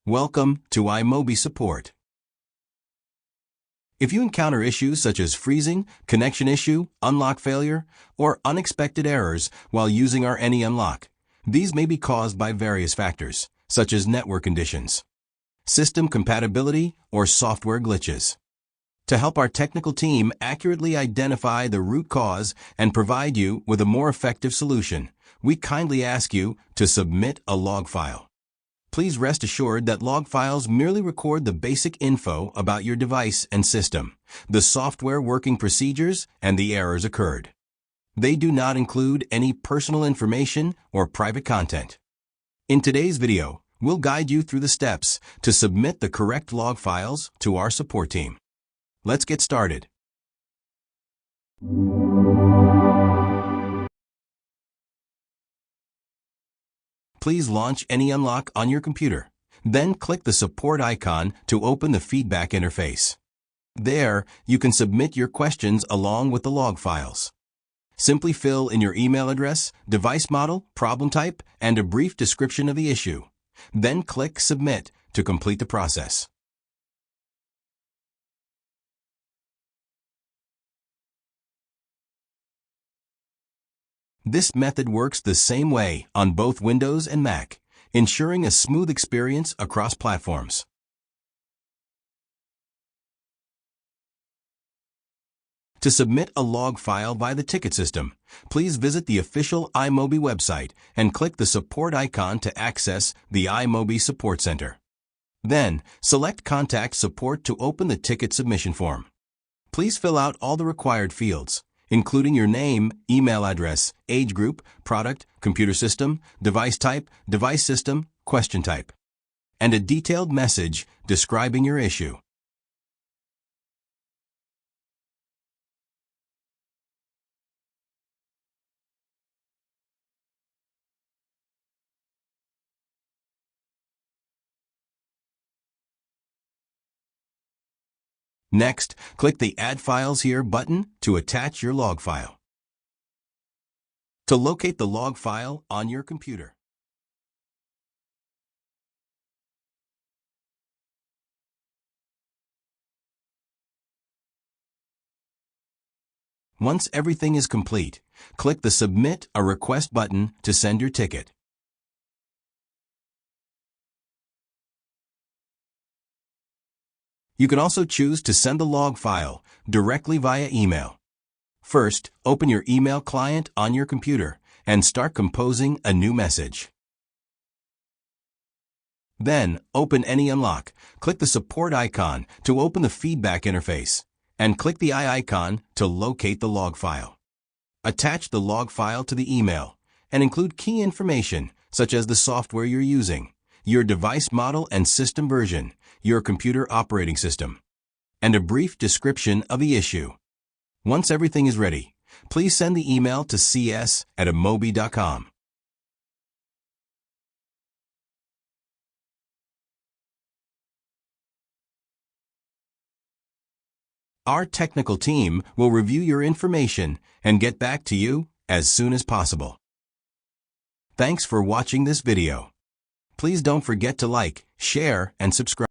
Welcome to iMobie support. If you encounter issues such as freezing, connection issue, unlock failure, or unexpected errors while using our AnyUnlock, these may be caused by various factors, such as network conditions, system compatibility, or software glitches. To help our technical team accurately identify the root cause and provide you with a more effective solution, we kindly ask you to submit a log file. Please rest assured that log files merely record the basic info about your device and system, the software working procedures, and the errors occurred. They do not include any personal information or private content. In today's video, we'll guide you through the steps to submit the correct log files to our support team. Let's get started. Please launch AnyUnlock on your computer. Then click the support icon to open the feedback interface. There, you can submit your questions along with the log files. Simply fill in your email address, device model, problem type, and a brief description of the issue. Then click Submit to complete the process. This method works the same way on both Windows and Mac, ensuring a smooth experience across platforms. To submit a log file via the ticket system, please visit the official iMobie website and click the support icon to access the iMobie Support Center. Then, select Contact Support to open the ticket submission form. Please fill out all the required fields, including your name, email address, age group, product, computer system, device type, device system, question type, and a detailed message describing your issue. Next, click the Add Files Here button to attach your log file. To locate the log file on your computer, once everything is complete, click the Submit a Request button to send your ticket. You can also choose to send the log file directly via email. First, open your email client on your computer and start composing a new message. Then, open AnyUnlock. Click the support icon to open the feedback interface, and click the eye icon to locate the log file. Attach the log file to the email and include key information such as the software you're using, your device model and system version, your computer operating system, and a brief description of the issue. Once everything is ready, please send the email to cs@iMobie.com. Our technical team will review your information and get back to you as soon as possible. Thanks for watching this video. Please don't forget to like, share, and subscribe.